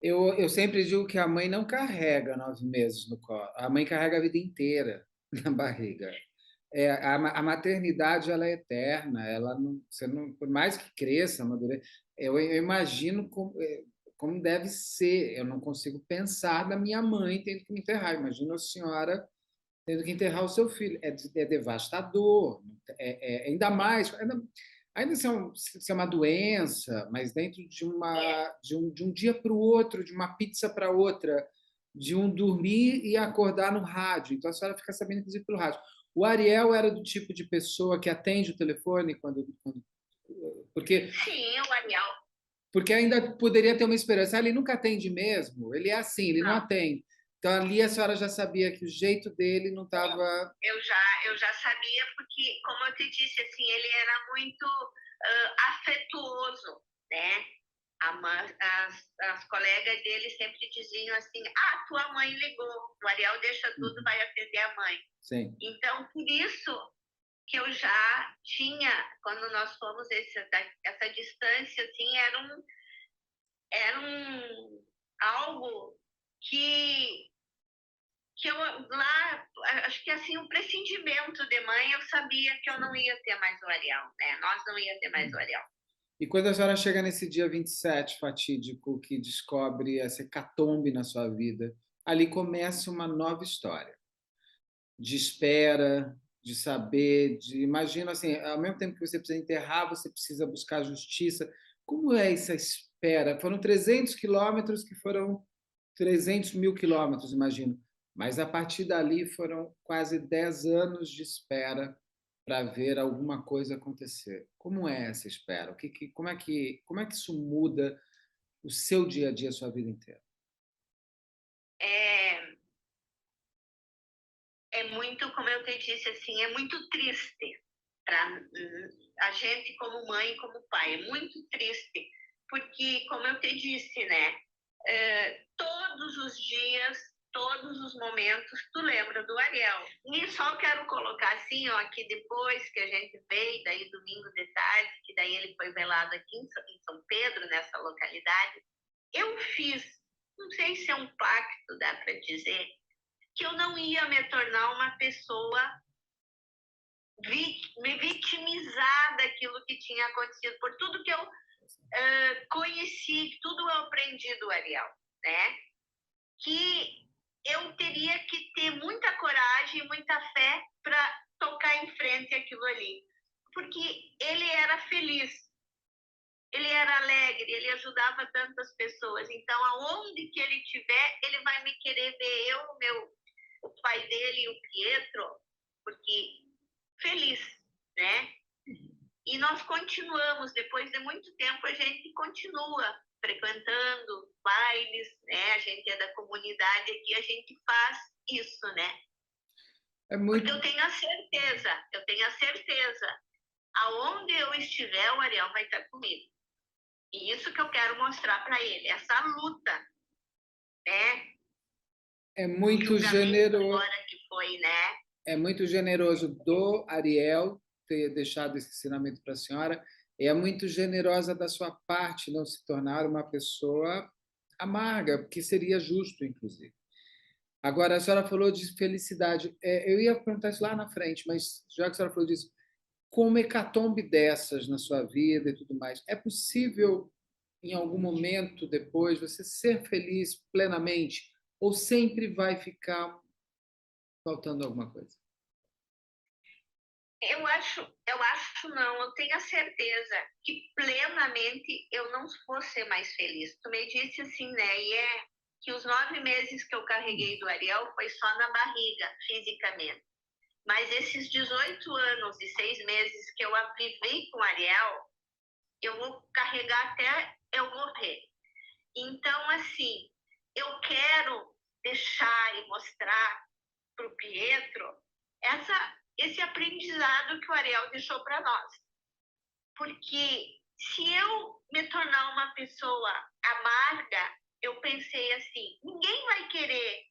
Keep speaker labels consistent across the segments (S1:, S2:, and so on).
S1: Eu sempre digo que a mãe não carrega 9 meses no colo, a mãe carrega a vida inteira na barriga. A maternidade ela é eterna, ela não, você não, por mais que cresça, amadureça, eu imagino como deve ser. Eu não consigo pensar na minha mãe tendo que me enterrar. Imagina a senhora tendo que enterrar o seu filho. É devastador. Ainda mais, ainda se é uma doença, mas dentro de um dia para o outro, de uma pizza para outra, de um dormir e acordar no rádio. Então a senhora fica sabendo, inclusive, pelo rádio. O Ariel era do tipo de pessoa que atende o telefone porque
S2: Sim, o Ariel.
S1: porque ainda poderia ter uma esperança. Ah, ele nunca atende mesmo. Ele é assim, ele não
S2: Não,
S1: atende. Então ali a senhora já sabia que o jeito dele não estava.
S2: eu já sabia, porque, como eu te disse, assim, ele era muito afetuoso, né? As colegas dele sempre diziam assim: ah, tua mãe ligou, o Ariel deixa tudo, vai atender a mãe.
S1: Sim.
S2: Então, por isso que eu já tinha, quando nós fomos essa distância, assim, era algo que eu lá, acho que assim, um pressentimento de mãe, eu sabia que eu não ia ter mais o Ariel, né? Nós não ia ter mais o Ariel.
S1: E quando a senhora chega nesse dia 27 fatídico, que descobre essa hecatombe na sua vida, ali começa uma nova história de espera, de saber, de imagina assim, ao mesmo tempo que você precisa enterrar, você precisa buscar justiça. Como é essa espera? Foram 300 quilômetros que foram 300 mil quilômetros, imagino. Mas a partir dali foram quase 10 anos de espera para ver alguma coisa acontecer. Como é essa espera? Como é que isso muda o seu dia a dia, a sua vida inteira?
S2: É, é muito, como eu te disse, assim, é muito triste para a gente como mãe e como pai, é muito triste, porque, como eu te disse, né, todos os dias, todos os momentos, tu lembra do Ariel. E só quero colocar assim, ó, que depois que a gente veio, daí domingo de tarde, que daí ele foi velado aqui em São Pedro, nessa localidade, eu fiz, não sei se é um pacto, dá para dizer, que eu não ia me tornar uma pessoa me vitimizar daquilo que tinha acontecido, por tudo que eu conheci, tudo eu aprendi do Ariel, né? Que eu teria que ter muita coragem e muita fé para tocar em frente aquilo ali. Porque ele era feliz, ele era alegre, ele ajudava tantas pessoas. Então, aonde que ele estiver, ele vai me querer ver eu, o pai dele e o Pietro, porque feliz, né? E nós continuamos, depois de muito tempo, a gente continua frequentando bailes, né? A gente é da comunidade aqui, a gente faz isso, né?
S1: É
S2: Porque
S1: muito,
S2: eu tenho a certeza, aonde eu estiver, o Ariel vai estar comigo. E isso que eu quero mostrar para ele, essa luta, né?
S1: é
S2: O
S1: muito
S2: julgamento
S1: generoso,
S2: agora que foi, né?
S1: é muito generoso do Ariel ter deixado esse ensinamento para a senhora. E é muito generosa da sua parte não se tornar uma pessoa amarga, porque seria justo, inclusive. Agora, a senhora falou de felicidade. Eu ia perguntar isso lá na frente, mas já que a senhora falou disso, com uma hecatombe dessas na sua vida e tudo mais, é possível, em algum momento depois, você ser feliz plenamente? Ou sempre vai ficar faltando alguma coisa?
S2: Eu acho não, eu tenho a certeza que plenamente eu não vou ser mais feliz. Tu me disse assim, né? E é que os 9 meses que eu carreguei do Ariel foi só na barriga, fisicamente. Mas esses 18 anos e 6 meses que eu vivi com o Ariel, eu vou carregar até eu morrer. Então, assim, eu quero deixar e mostrar para o Pietro esse aprendizado que o Ariel deixou para nós. Porque se eu me tornar uma pessoa amarga, eu pensei assim, ninguém vai querer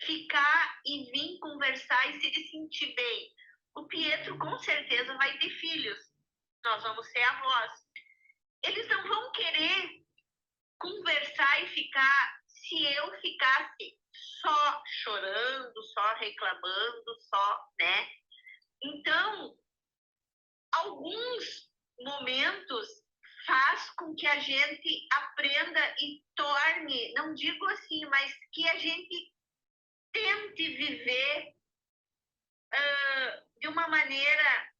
S2: ficar e vir conversar e se sentir bem. O Pietro com certeza vai ter filhos, nós vamos ser avós. Eles não vão querer conversar e se eu ficasse só chorando, só reclamando, só, né? Então, alguns momentos faz com que a gente aprenda e torne, não digo assim, mas que a gente tente viver de uma maneira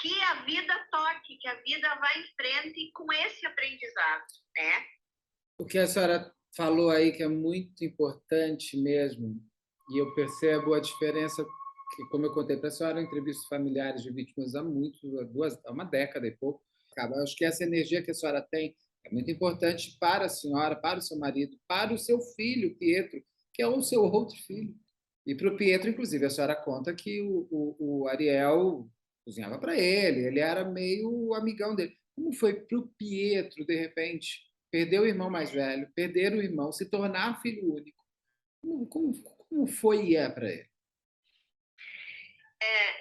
S2: que a vida toque, que a vida vá em frente com esse aprendizado, né?
S1: O que a senhora falou aí que é muito importante mesmo, e eu percebo a diferença que, como eu contei para a senhora, eu entrevisto familiares de vítimas há uma década e pouco. Eu acho que essa energia que a senhora tem é muito importante para a senhora, para o seu marido, para o seu filho, Pietro, que é o seu outro filho. E para o Pietro, inclusive, a senhora conta que o Ariel cozinhava para ele era meio amigão dele. Como foi para o Pietro, de repente, perder o irmão mais velho, perder o irmão, se tornar filho único? Como foi e é para ele?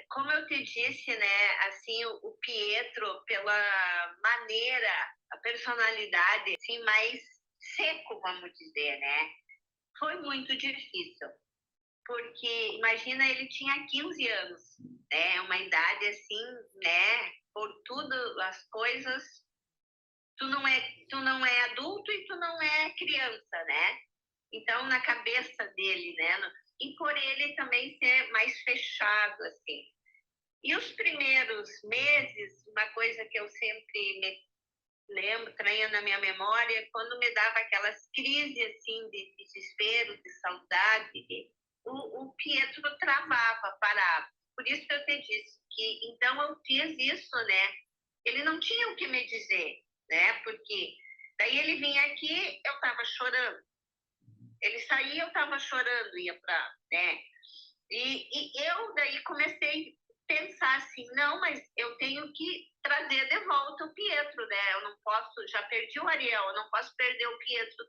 S2: Como eu te disse, né, assim, o Pietro, pela maneira, a personalidade, assim, mais seco, vamos dizer, né, foi muito difícil, porque, imagina, ele tinha 15 anos, né, uma idade assim, né, por tudo, as coisas, tu não é adulto e tu não é criança, né, então, na cabeça dele, né, e por ele também ser mais fechado, assim. E os primeiros meses, uma coisa que eu sempre me lembro, tenho na minha memória, quando me dava aquelas crises assim de desespero, de saudade, o Pietro travava, parava. Por isso que eu te disse que então eu fiz isso, né? Ele não tinha o que me dizer, né? Porque daí ele vinha aqui, eu estava chorando. Ele saía, eu estava chorando, ia para, né? E eu daí comecei a pensar assim, não, mas eu tenho que trazer de volta o Pietro, né? Eu não posso, já perdi o Ariel, eu não posso perder o Pietro,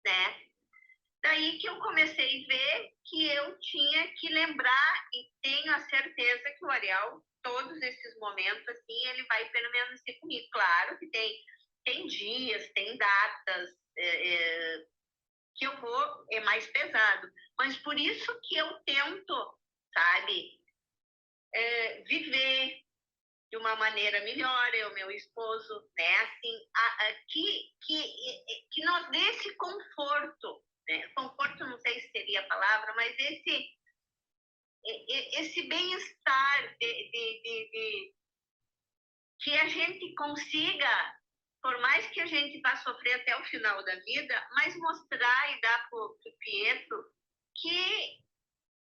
S2: né? Daí que eu comecei a ver que eu tinha que lembrar e tenho a certeza que o Ariel, todos esses momentos, assim, ele vai permanecer comigo. Claro que tem dias, tem datas que eu vou, é mais pesado. Mas por isso que eu tento, sabe, viver de uma maneira melhor, eu, meu esposo, né? Assim, que nos dê esse conforto, né? Conforto, não sei se seria a palavra, mas esse bem-estar que a gente consiga, por mais que a gente vá sofrer até o final da vida, mas mostrar e dar para o Pietro que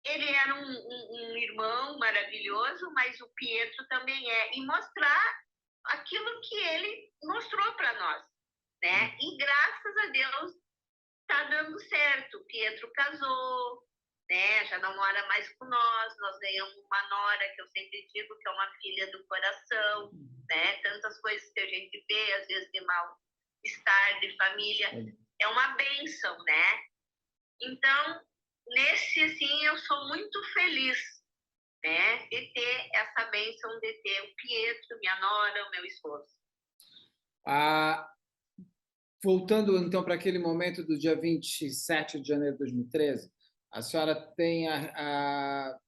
S2: ele era um irmão maravilhoso, mas o Pietro também é. E mostrar aquilo que ele mostrou para nós, né? E graças a Deus está dando certo. O Pietro casou, né? Já não mora mais com nós ganhamos uma nora, que eu sempre digo que é uma filha do coração, né? Tantas coisas que a gente vê, às vezes de mal-estar, de família, é uma bênção, né? Então, nesse, assim, eu sou muito feliz, né, de ter essa bênção de ter o Pietro, minha nora, o meu esposo.
S1: Ah, voltando então para aquele momento do dia 27 de janeiro de 2013, a senhora tem a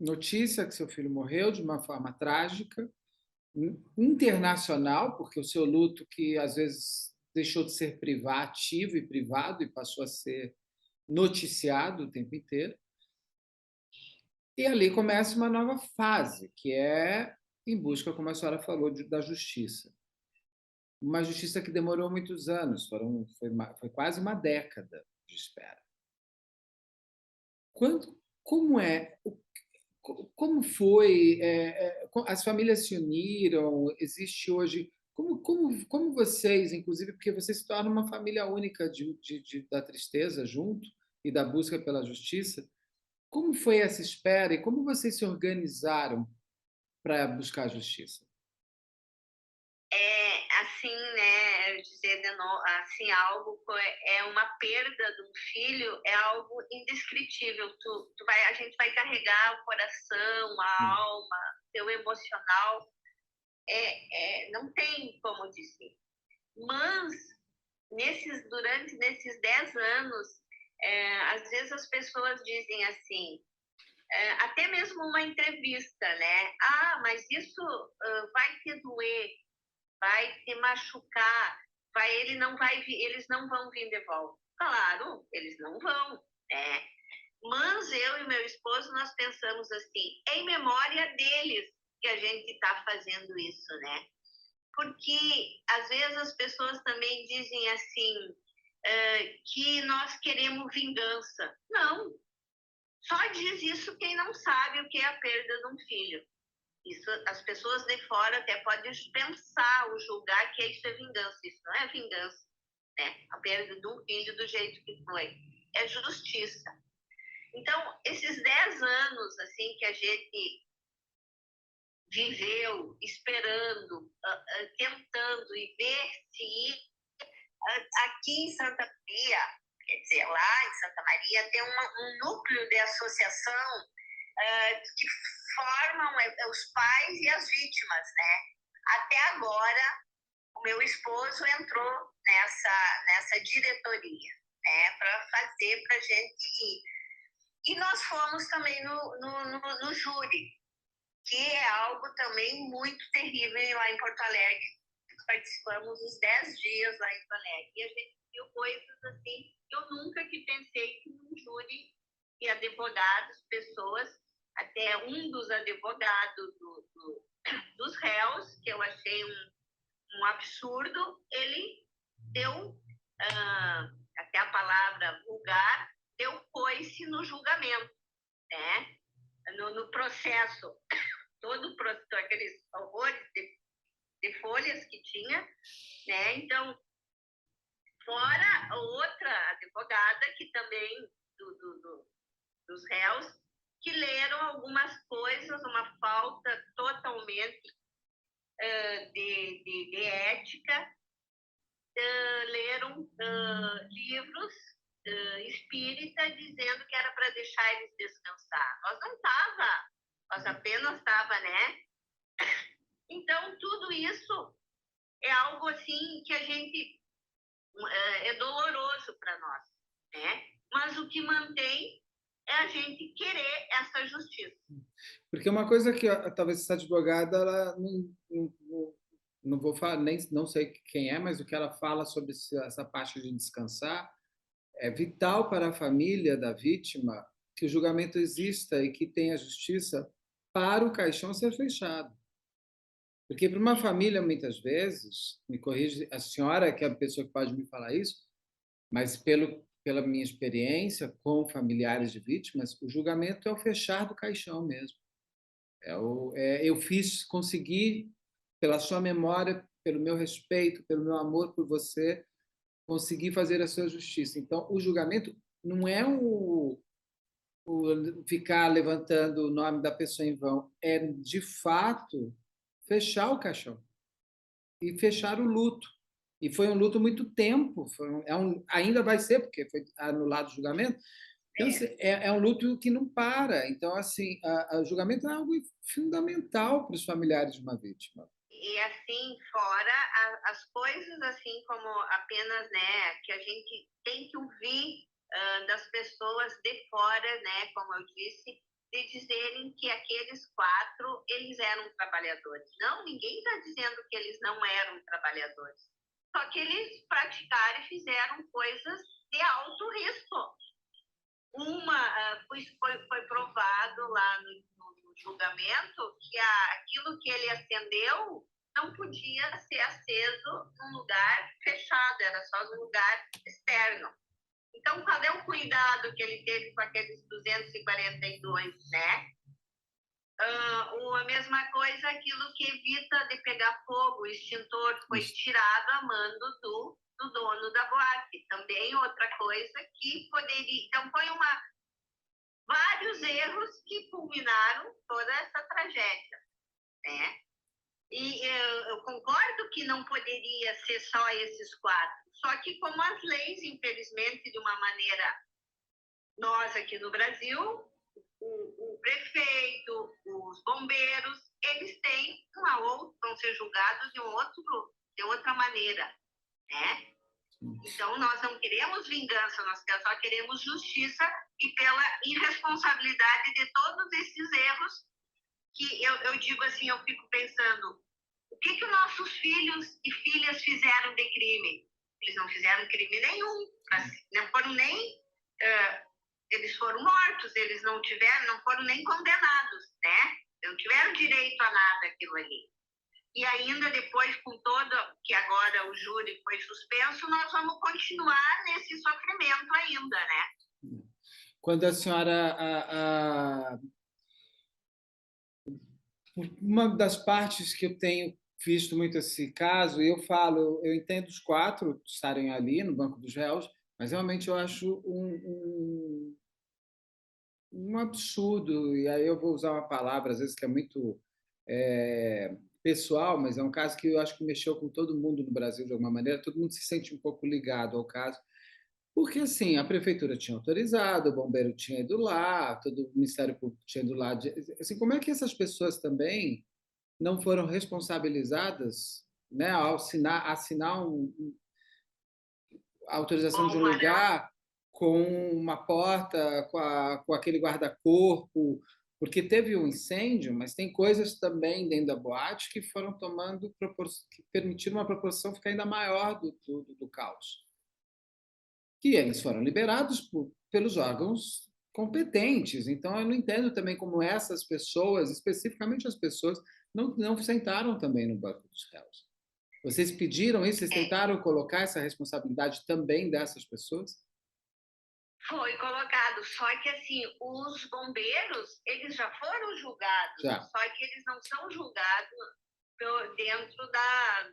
S1: notícia que seu filho morreu de uma forma trágica, internacional, porque o seu luto, que às vezes deixou de ser privativo e privado e passou a ser noticiado o tempo inteiro. E ali começa uma nova fase, que é em busca, como a senhora falou, da justiça. Uma justiça que demorou muitos anos, foi quase uma década de espera. Como é? Como foi? As famílias se uniram? Existe hoje? Como vocês, inclusive, porque vocês se tornam uma família única da tristeza junto e da busca pela justiça, como foi essa espera e como vocês se organizaram para buscar a justiça?
S2: Assim, né, dizer de novo, assim, algo é uma perda de um filho, é algo indescritível. A gente vai carregar o coração, a alma, seu emocional, não tem como dizer. Mas durante nesses 10 anos, às vezes as pessoas dizem assim, até mesmo uma entrevista, né? Ah, mas isso vai te doer, vai te machucar, eles não vão vir de volta. Claro, eles não vão, né? Mas eu e meu esposo, nós pensamos assim, em memória deles que a gente está fazendo isso, né? Porque às vezes as pessoas também dizem assim, que nós queremos vingança. Não, só diz isso quem não sabe o que é a perda de um filho. Isso, as pessoas de fora até podem pensar ou julgar que isso é vingança. Isso não é vingança, né? A perda de um filho do jeito que foi. É justiça. Então, esses 10 anos assim que a gente viveu esperando, tentando e ver se aqui em Santa Maria, quer dizer, lá em Santa Maria, tem um núcleo de associação que formam os pais e as vítimas, né? Até agora, o meu esposo entrou nessa diretoria, né? Para fazer para a gente ir. E nós fomos também no júri, que é algo também muito terrível lá em Porto Alegre. Participamos os 10 dias lá em Porto Alegre e a gente viu coisas assim que eu nunca que pensei que num júri e advogados, pessoas, até um dos advogados dos réus, que eu achei um absurdo, ele deu, até a palavra vulgar, deu coice no julgamento, né? No processo, aqueles horrores de folhas que tinha, né? Então, fora outra advogada que também dos réus, que leram algumas coisas, uma falta totalmente de ética, leram livros espírita dizendo que era para deixar eles descansar. Nós não estava, nós apenas estava, né? Então, tudo isso é algo assim que a gente é doloroso para nós, né? Mas o que mantém é a gente querer essa justiça.
S1: Porque uma coisa que talvez essa advogada, ela não vou falar, nem não sei quem é, mas o que ela fala sobre essa parte de descansar é vital para a família da vítima que o julgamento exista e que tenha justiça para o caixão ser fechado. Porque para uma família, muitas vezes, me corrige a senhora, que é a pessoa que pode me falar isso, mas pela minha experiência com familiares de vítimas, o julgamento é o fechar do caixão mesmo. Eu consegui, pela sua memória, pelo meu respeito, pelo meu amor por você, conseguir fazer a sua justiça. Então, o julgamento não é o ficar levantando o nome da pessoa em vão, é, de fato, fechar o caixão e fechar o luto. E foi um luto muito tempo, ainda vai ser, porque foi anulado o julgamento. Então, assim, é um luto que não para. Então, assim, o julgamento é algo fundamental para os familiares de uma vítima.
S2: E assim, fora as coisas assim como apenas, né, que a gente tem que ouvir das pessoas de fora, né, como eu disse, de dizerem que aqueles 4, eles eram trabalhadores. Não, ninguém está dizendo que eles não eram trabalhadores. Só que eles praticaram e fizeram coisas de alto risco. Foi provado lá no julgamento que aquilo que ele acendeu não podia ser aceso num lugar fechado, era só num lugar externo. Então, qual é o cuidado que ele teve com aqueles 242, né? A mesma coisa, aquilo que evita de pegar fogo, o extintor foi tirado a mando do dono da boate. Também outra coisa que poderia... Então, foi vários erros que culminaram toda essa tragédia, né? E eu concordo que não poderia ser só esses 4, só que como as leis, infelizmente, de uma maneira, nós aqui no Brasil, o prefeito, os bombeiros, eles vão ser julgados de outra maneira, né? Então, nós não queremos vingança, nós só queremos justiça e pela irresponsabilidade de todos esses erros que eu digo assim, eu fico pensando, o que os nossos filhos e filhas fizeram de crime? Eles não fizeram crime nenhum, não foram nem... eles foram mortos, eles não foram nem condenados, né? Não tiveram direito a nada aquilo ali. E ainda depois, com todo, que agora o júri foi suspenso, nós vamos continuar nesse sofrimento ainda, né?
S1: Quando a senhora... uma das partes que eu tenho visto muito esse caso, e eu falo, eu entendo os 4 estarem ali no banco dos réus, mas realmente eu acho um absurdo, e aí eu vou usar uma palavra, às vezes, que é muito pessoal, mas é um caso que eu acho que mexeu com todo mundo no Brasil de alguma maneira, todo mundo se sente um pouco ligado ao caso, porque, assim, a prefeitura tinha autorizado, o bombeiro tinha ido lá, todo o Ministério Público tinha ido lá. Assim, como é que essas pessoas também não foram responsabilizadas, né, ao assinar a autorização de um lugar com uma porta, com aquele guarda-corpo, porque teve um incêndio, mas tem coisas também dentro da boate que foram tomando, que permitiram uma proporção ficar ainda maior do caos. Que eles foram liberados pelos órgãos competentes. Então, eu não entendo também como essas pessoas, especificamente as pessoas, não sentaram também no banco dos réus. Vocês pediram isso? Vocês tentaram colocar essa responsabilidade também dessas pessoas?
S2: Foi colocado, só que assim, os bombeiros, eles já foram julgados,
S1: Já.
S2: Só que eles não são julgados dentro da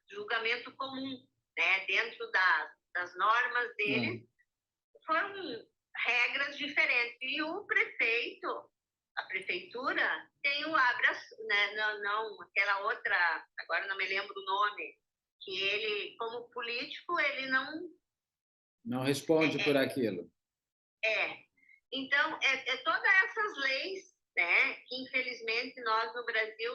S2: julgamento comum, né? Dentro das normas deles, foram regras diferentes. E o prefeito, a prefeitura, tem o Abras, né? Não, aquela outra, agora não me lembro o nome, que ele, como político, ele
S1: não responde por aquilo.
S2: Então, todas essas leis, né, que infelizmente nós no Brasil,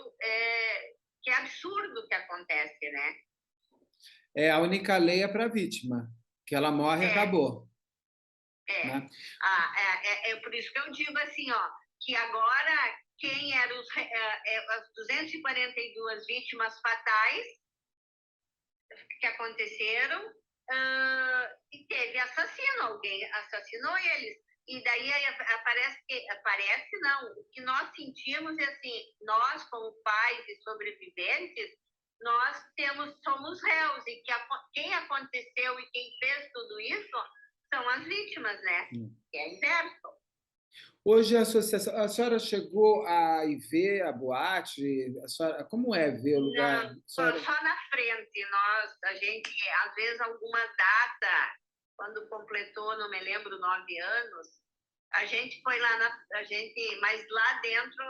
S2: que é absurdo que acontece, né?
S1: A única lei é para a vítima, que ela morre e acabou. Né?
S2: É por isso que eu digo assim, ó, que agora quem eram as 242 vítimas fatais que aconteceram, e teve assassino, alguém assassinou eles. E daí aparece não, o que nós sentimos é assim, nós como pais e sobreviventes, nós somos réus, e quem aconteceu e quem fez tudo isso são as vítimas, né? Que é inverso.
S1: Hoje a associação, a senhora chegou a ir ver a boate? Como é ver o lugar?
S2: Não, só na frente. A gente, às vezes, alguma data, quando completou, não me lembro, 9 anos, a gente foi lá, mas lá dentro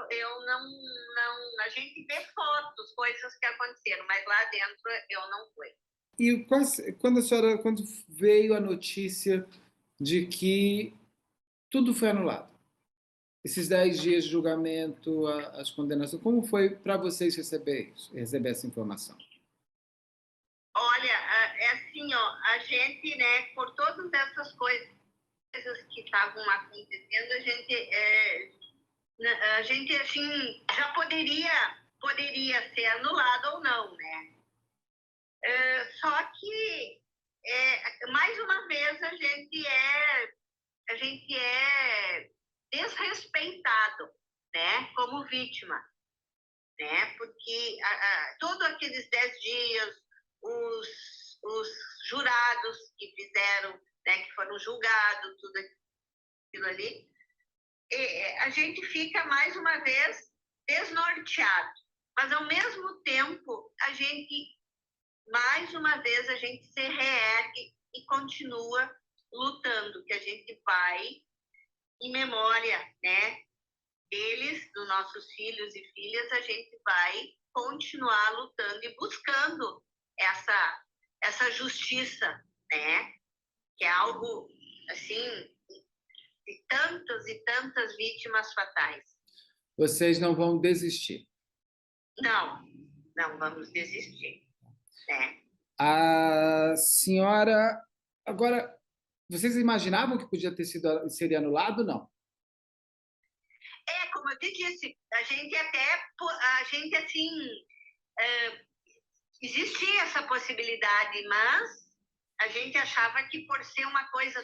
S2: a gente vê fotos, coisas que aconteceram, mas lá dentro eu não fui.
S1: E quando veio a notícia de que tudo foi anulado, esses 10 dias de julgamento, as condenações, como foi para vocês receber essa informação?
S2: Olha, é assim, ó, a gente, né, por todas essas coisas que estavam acontecendo, a gente assim, já poderia ser anulado ou não, né? Só que, mais uma vez, a gente é desrespeitado, né, como vítima, né, porque todos aqueles 10 dias, os jurados que fizeram, né, que foram julgados, tudo aquilo ali, a gente fica mais uma vez desnorteado, mas ao mesmo tempo mais uma vez a gente se reergue e continua lutando, que a gente vai em memória, né, deles, dos nossos filhos e filhas, a gente vai continuar lutando e buscando essa justiça, né, que é algo assim de tantas e tantas vítimas fatais.
S1: Vocês não vão desistir?
S2: Não vamos desistir, né?
S1: A senhora... Agora, vocês imaginavam que podia ter sido, seria anulado? Não.
S2: Como eu te disse, a gente assim, existia essa possibilidade, mas a gente achava que por ser uma coisa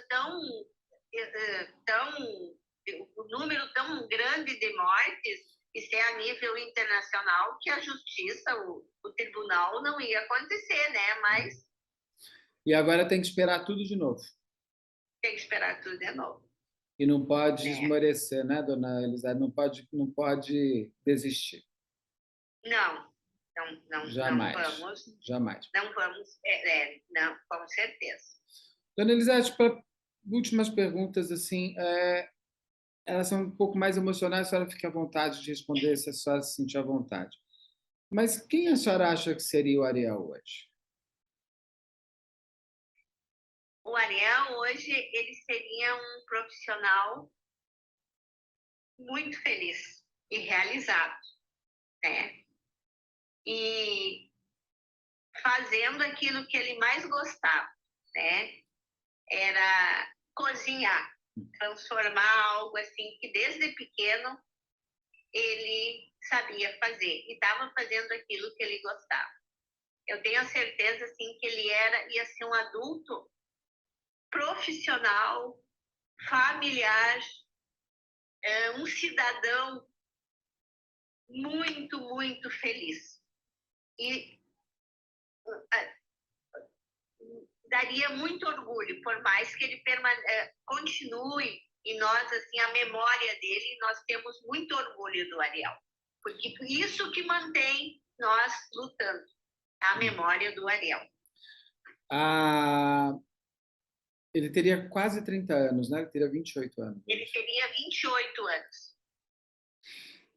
S2: um número tão grande de mortes, e ser a nível internacional, que a justiça, o tribunal não ia acontecer, né? Mas
S1: E agora tem que esperar tudo de novo.
S2: tem que esperar tudo de novo.
S1: E não pode
S2: né?
S1: esmorecer, né, dona Elizabeth? Não pode desistir.
S2: Não
S1: Jamais.
S2: vamos.
S1: Jamais.
S2: Não vamos, não, com certeza.
S1: Dona Elizabeth, para últimas perguntas, assim, elas são um pouco mais emocionais, a senhora fique à vontade de responder se a senhora se sentir à vontade. Mas quem a senhora acha que seria o Ariel hoje?
S2: O Ariel, hoje, ele seria um profissional muito feliz e realizado, né? E fazendo aquilo que ele mais gostava, né? Era cozinhar, transformar algo assim que desde pequeno ele sabia fazer e estava fazendo aquilo que ele gostava. Eu tenho a certeza assim que ele ia ser um adulto profissional, familiar, um cidadão muito, muito feliz. E daria muito orgulho, por mais que ele continue, e nós, assim, a memória dele, nós temos muito orgulho do Ariel. Porque isso que mantém nós lutando, a memória do Ariel.
S1: Ele teria quase 30 anos, né? Ele teria 28 anos.
S2: Ele teria 28 anos.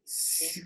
S1: Se,